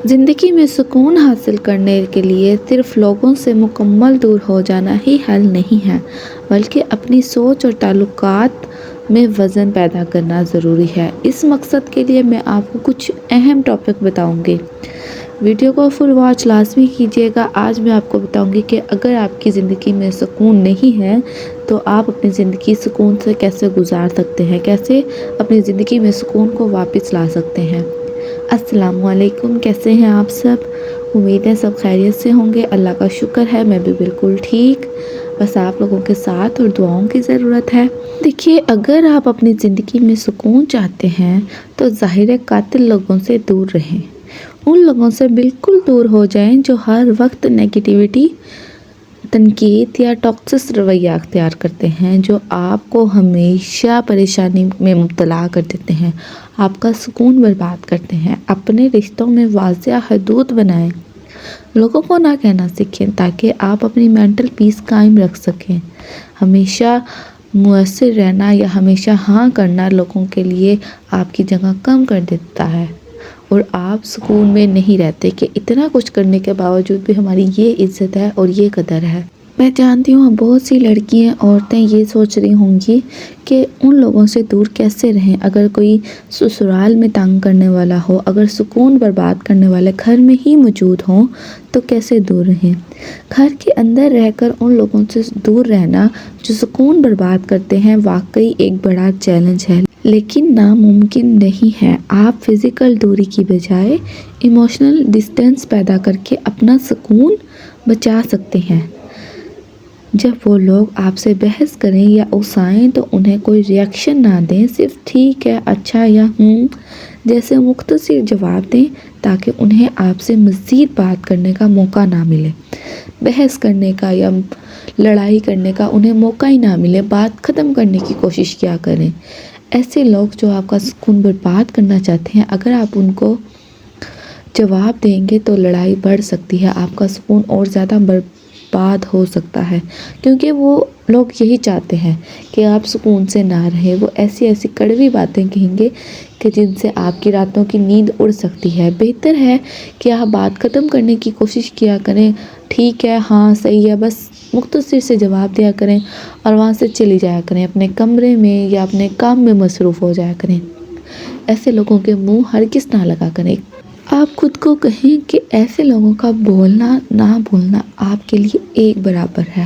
زندگی میں سکون حاصل کرنے کے لیے صرف لوگوں سے مکمل دور ہو جانا ہی حل نہیں ہے، بلکہ اپنی سوچ اور تعلقات میں وزن پیدا کرنا ضروری ہے۔ اس مقصد کے لیے میں آپ کو کچھ اہم ٹاپک بتاؤں گی۔ ویڈیو کو فل واچ لازمی کیجیے گا۔ آج میں آپ کو بتاؤں گی کہ اگر آپ کی زندگی میں سکون نہیں ہے تو آپ اپنی زندگی سکون سے کیسے گزار سکتے ہیں، کیسے اپنی زندگی میں سکون کو واپس لا سکتے ہیں۔ السلام علیکم، کیسے ہیں آپ سب؟ امید ہے سب خیریت سے ہوں گے۔ اللہ کا شکر ہے میں بھی بالکل ٹھیک، بس آپ لوگوں کے ساتھ اور دعاؤں کی ضرورت ہے۔ دیکھیے، اگر آپ اپنی زندگی میں سکون چاہتے ہیں تو ظاہر قاتل لوگوں سے دور رہیں، ان لوگوں سے بالکل دور ہو جائیں جو ہر وقت نیگیٹیوٹی، تنقید یا ٹاکسک رویہ اختیار کرتے ہیں، جو آپ کو ہمیشہ پریشانی میں مبتلا کر دیتے ہیں، آپ کا سکون برباد کرتے ہیں۔ اپنے رشتوں میں واضح حدود بنائیں، لوگوں کو نہ کہنا سیکھیں تاکہ آپ اپنی مینٹل پیس قائم رکھ سکیں۔ ہمیشہ مؤثر رہنا یا ہمیشہ ہاں کرنا لوگوں کے لیے آپ کی جگہ کم کر دیتا ہے، اور آپ سکون میں نہیں رہتے کہ اتنا کچھ کرنے کے باوجود بھی ہماری یہ عزت ہے اور یہ قدر ہے۔ میں جانتی ہوں بہت سی لڑکیاں، عورتیں یہ سوچ رہی ہوں گی کہ ان لوگوں سے دور کیسے رہیں۔ اگر کوئی سسرال میں تنگ کرنے والا ہو، اگر سکون برباد کرنے والے گھر میں ہی موجود ہوں تو کیسے دور رہیں؟ گھر کے اندر رہ کر ان لوگوں سے دور رہنا جو سکون برباد کرتے ہیں واقعی ایک بڑا چیلنج ہے، لیکن ناممکن نہیں ہے۔ آپ فزیکل دوری کی بجائے ایموشنل ڈسٹینس پیدا کر کے اپنا سکون بچا سکتے ہیں۔ جب وہ لوگ آپ سے بحث کریں یا اکسائیں تو انہیں کوئی ری ایکشن نہ دیں، صرف ٹھیک ہے، اچھا یا جیسے مختصر جواب دیں تاکہ انہیں آپ سے مزید بات کرنے کا موقع نہ ملے۔ بحث کرنے کا یا لڑائی کرنے کا انہیں موقع ہی نہ ملے، بات ختم کرنے کی کوشش کیا کریں۔ ایسے لوگ جو آپ کا سکون برباد کرنا چاہتے ہیں، اگر آپ ان کو جواب دیں گے تو لڑائی بڑھ سکتی ہے، آپ کا سکون اور زیادہ برباد ہو سکتا ہے، کیونکہ وہ لوگ یہی چاہتے ہیں کہ آپ سکون سے نہ رہیں۔ وہ ایسی ایسی کڑوی باتیں کہیں گے کہ جن سے آپ کی راتوں کی نیند اڑ سکتی ہے۔ بہتر ہے کہ آپ بات ختم کرنے کی کوشش کیا کریں، ٹھیک ہے، ہاں صحیح ہے، بس مختصر سے جواب دیا کریں اور وہاں سے چلی جایا کریں، اپنے کمرے میں یا اپنے کام میں مصروف ہو جایا کریں۔ ایسے لوگوں کے منہ ہرگز نہ لگا کریں۔ آپ خود کو کہیں کہ ایسے لوگوں کا بولنا نہ بولنا آپ کے لیے ایک برابر ہے۔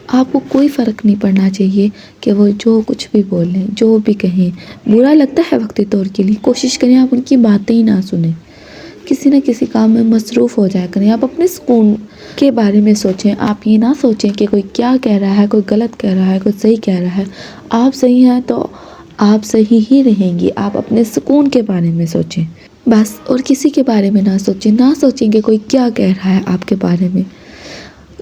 آپ کو کوئی فرق نہیں پڑنا چاہیے کہ وہ جو کچھ بھی بولیں، جو بھی کہیں۔ برا لگتا ہے وقتی طور کے لیے، کوشش کریں آپ ان کی باتیں ہی نہ سنیں، کسی نہ کسی کام میں مصروف ہو جایا کریں۔ آپ اپنے سکون کے بارے میں سوچیں، آپ یہ نہ سوچیں کہ کوئی کیا کہہ رہا ہے، کوئی غلط کہہ رہا ہے، کوئی صحیح کہہ رہا ہے۔ آپ صحیح ہیں تو آپ صحیح ہی رہیں گی۔ آپ اپنے سکون کے بارے میں سوچیں بس، اور کسی کے بارے میں نہ سوچیں۔ نہ سوچیں کہ کوئی کیا کہہ رہا ہے آپ کے بارے میں۔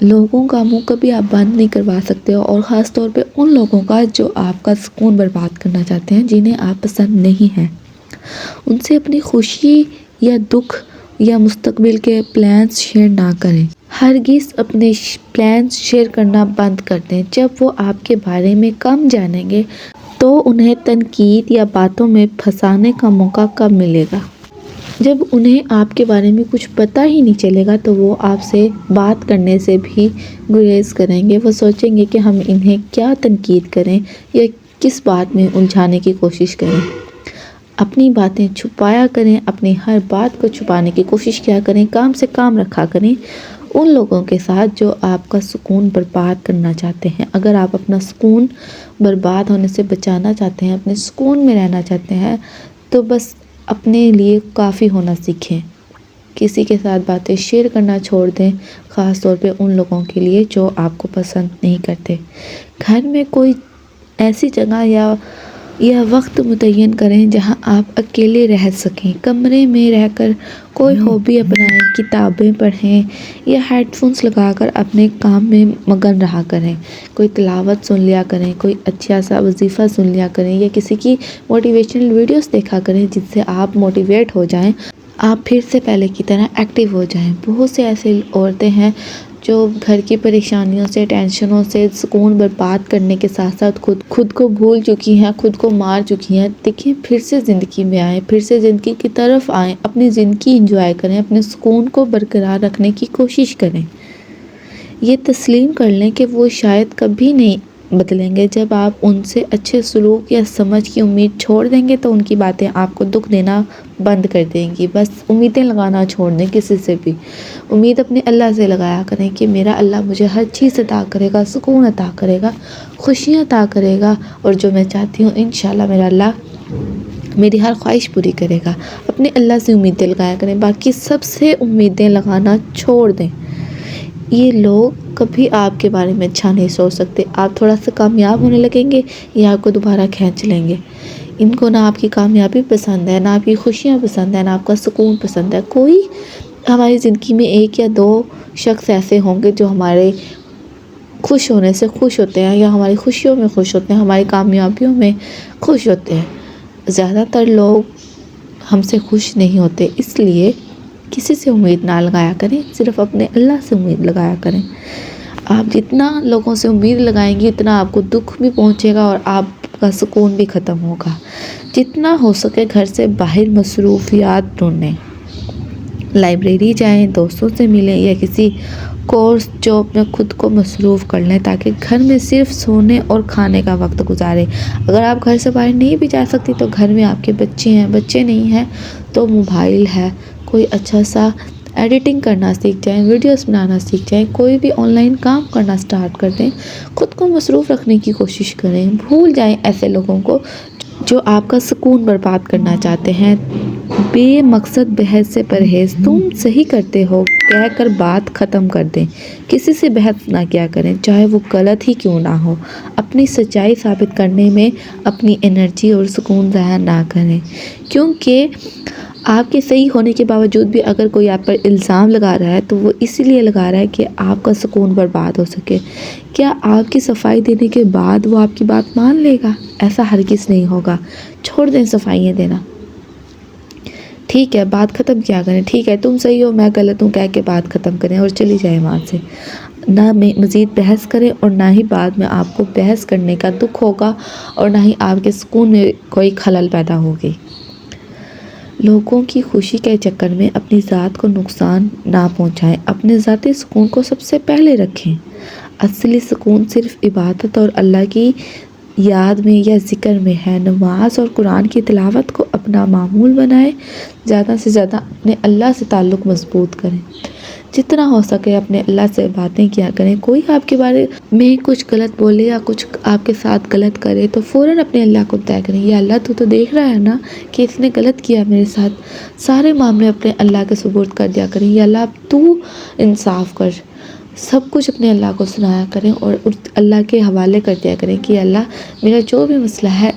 لوگوں کا منہ کبھی آپ بند نہیں کروا سکتے ہو، اور خاص طور پہ ان لوگوں کا جو آپ کا سکون برباد کرنا چاہتے ہیں، جنہیں آپ پسند نہیں ہیں۔ ان سے اپنی خوشی یا دکھ یا مستقبل کے پلانز شیئر نہ کریں۔ ہرگز اپنے پلانز شیئر کرنا بند کر دیں۔ جب وہ آپ کے بارے میں کم جانیں گے تو انہیں تنقید یا باتوں میں پھنسانے کا موقع کب ملے گا؟ جب انہیں آپ کے بارے میں کچھ پتہ ہی نہیں چلے گا تو وہ آپ سے بات کرنے سے بھی گریز کریں گے۔ وہ سوچیں گے کہ ہم انہیں کیا تنقید کریں یا کس بات میں الجھانے کی کوشش کریں۔ اپنی باتیں چھپایا کریں، اپنی ہر بات کو چھپانے کی کوشش کیا کریں، کام سے کام رکھا کریں ان لوگوں کے ساتھ جو آپ کا سکون برباد کرنا چاہتے ہیں۔ اگر آپ اپنا سکون برباد ہونے سے بچانا چاہتے ہیں، اپنے سکون میں رہنا چاہتے ہیں، تو بس اپنے لیے کافی ہونا سیکھیں۔ کسی کے ساتھ باتیں شیئر کرنا چھوڑ دیں، خاص طور پہ ان لوگوں کے لیے جو آپ کو پسند نہیں کرتے۔ گھر میں کوئی ایسی جگہ یا وقت متعین کریں جہاں آپ اکیلے رہ سکیں۔ کمرے میں رہ کر کوئی ہابی اپنائیں، کتابیں پڑھیں یا ہیڈ فونز لگا کر اپنے کام میں مگن رہا کریں۔ کوئی تلاوت سن لیا کریں، کوئی اچھا سا وظیفہ سن لیا کریں یا کسی کی موٹیویشنل ویڈیوز دیکھا کریں جس سے آپ موٹیویٹ ہو جائیں، آپ پھر سے پہلے کی طرح ایکٹیو ہو جائیں۔ بہت سے ایسے عورتیں ہیں جو گھر کی پریشانیوں سے، ٹینشنوں سے سکون برباد کرنے کے ساتھ ساتھ خود کو بھول چکی ہیں، خود کو مار چکی ہیں، دیکھیں پھر سے زندگی میں آئیں، پھر سے زندگی کی طرف آئیں، اپنی زندگی انجوائے کریں، اپنے سکون کو برقرار رکھنے کی کوشش کریں۔ یہ تسلیم کر لیں کہ وہ شاید کبھی نہیں بدلیں گے۔ جب آپ ان سے اچھے سلوک یا سمجھ کی امید چھوڑ دیں گے تو ان کی باتیں آپ کو دکھ دینا بند کر دیں گی۔ بس امیدیں لگانا چھوڑ دیں، کسی سے بھی امید اپنے اللہ سے لگایا کریں کہ میرا اللہ مجھے ہر چیز عطا کرے گا، سکون عطا کرے گا، خوشیاں عطا کرے گا، اور جو میں چاہتی ہوں انشاءاللہ میرا اللہ میری ہر خواہش پوری کرے گا۔ اپنے اللہ سے امیدیں لگایا کریں، باقی سب سے امیدیں لگانا چھوڑ دیں۔ یہ لوگ کبھی آپ کے بارے میں اچھا نہیں سوچ سکتے۔ آپ تھوڑا سا کامیاب ہونے لگیں گے یہ آپ کو دوبارہ کھینچ لیں گے۔ ان کو نہ آپ کی کامیابی پسند ہے، نہ آپ کی خوشیاں پسند ہے، نہ آپ کا سکون پسند ہے۔ کوئی ہماری زندگی میں ایک یا دو شخص ایسے ہوں گے جو ہمارے خوش ہونے سے خوش ہوتے ہیں، یا ہماری خوشیوں میں خوش ہوتے ہیں، ہماری کامیابیوں میں خوش ہوتے ہیں۔ زیادہ تر لوگ ہم سے خوش نہیں ہوتے، اس لیے کسی سے امید نہ لگایا کریں، صرف اپنے اللہ سے امید لگایا کریں۔ آپ جتنا لوگوں سے امید لگائیں گے اتنا آپ کو دکھ بھی پہنچے گا اور آپ کا سکون بھی ختم ہوگا۔ جتنا ہو سکے گھر سے باہر مصروفیات ڈھونڈیں، لائبریری جائیں، دوستوں سے ملیں، یا کسی کورس جاب میں خود کو مصروف کر لیں تاکہ گھر میں صرف سونے اور کھانے کا وقت گزاریں۔ اگر آپ گھر سے باہر نہیں بھی جا سکتی تو گھر میں آپ کے بچے ہیں، بچے نہیں ہیں تو موبائل ہے، کوئی اچھا سا ایڈیٹنگ کرنا سیکھ جائیں، ویڈیوز بنانا سیکھ جائیں، کوئی بھی آن لائن کام کرنا سٹارٹ کر دیں، خود کو مصروف رکھنے کی کوشش کریں۔ بھول جائیں ایسے لوگوں کو جو آپ کا سکون برباد کرنا چاہتے ہیں۔ بے مقصد بحث سے پرہیز، تم صحیح کرتے ہو کہہ کر بات ختم کر دیں، کسی سے بحث نہ کیا کریں چاہے وہ غلط ہی کیوں نہ ہو۔ اپنی سچائی ثابت کرنے میں اپنی انرجی اور سکون ضائع نہ کریں، کیونکہ آپ کے صحیح ہونے کے باوجود بھی اگر کوئی آپ پر الزام لگا رہا ہے تو وہ اسی لیے لگا رہا ہے کہ آپ کا سکون برباد ہو سکے۔ کیا آپ کی صفائی دینے کے بعد وہ آپ کی بات مان لے گا؟ ایسا ہرگز نہیں ہوگا۔ چھوڑ دیں صفائیاں دینا، ٹھیک ہے، بات ختم کیا کریں، ٹھیک ہے تم صحیح ہو میں غلط ہوں کہہ کے بات ختم کریں اور چلی جائیں وہاں سے۔ نہ مزید بحث کریں اور نہ ہی بعد میں آپ کو بحث کرنے کا دکھ ہوگا، اور نہ ہی آپ کے سکون میں کوئی خلل پیدا ہوگی۔ لوگوں کی خوشی کے چکر میں اپنی ذات کو نقصان نہ پہنچائیں، اپنے ذاتی سکون کو سب سے پہلے رکھیں۔ اصلی سکون صرف عبادت اور اللہ کی یاد میں یا ذکر میں ہے۔ نماز اور قرآن کی تلاوت کو اپنا معمول بنائیں، زیادہ سے زیادہ اپنے اللہ سے تعلق مضبوط کریں، جتنا ہو سکے اپنے اللہ سے باتیں کیا کریں۔ کوئی آپ کے بارے میں کچھ غلط بولے یا کچھ آپ کے ساتھ غلط کرے تو فوراً اپنے اللہ کو طے کریں، یا اللہ تو دیکھ رہا ہے نا کہ اس نے غلط کیا میرے ساتھ۔ سارے معاملے اپنے اللہ کے سپرد کر دیا کریں، یا اللہ اب تو انصاف کر، سب کچھ اپنے اللہ کو سنایا کریں اور اللہ کے حوالے کر دیا کریں کہ اللہ میرا جو بھی مسئلہ ہے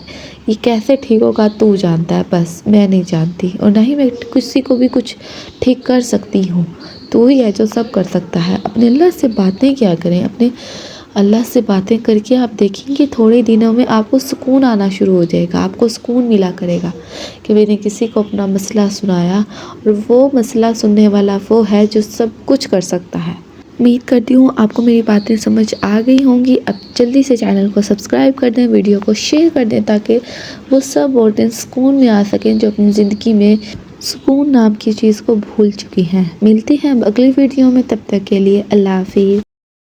یہ کیسے ٹھیک ہوگا تو جانتا ہے، بس میں نہیں جانتی، اور نہ ہی میں کسی کو بھی کچھ ٹھیک کر سکتی ہوں، تو ہی ہے جو سب کر سکتا ہے۔ اپنے اللہ سے باتیں کیا کریں، اپنے اللہ سے باتیں کر کے آپ دیکھیں گے تھوڑے دنوں میں آپ کو سکون آنا شروع ہو جائے گا، آپ کو سکون ملا کرے گا کہ میں نے کسی کو اپنا مسئلہ سنایا اور وہ مسئلہ سننے والا وہ ہے جو سب کچھ کر سکتا ہے۔ امید کرتی ہوں آپ کو میری باتیں سمجھ آ گئی ہوں گی۔ اب جلدی سے چینل کو سبسکرائب کر دیں، ویڈیو کو شیئر کر دیں تاکہ وہ سب عورتیں سکون میں آ سکیں جو اپنی زندگی میں سکون نام کی چیز کو بھول چکی ہیں۔ ملتے ہیں اب اگلی ویڈیو میں، تب تک کے لیے اللہ حافظ۔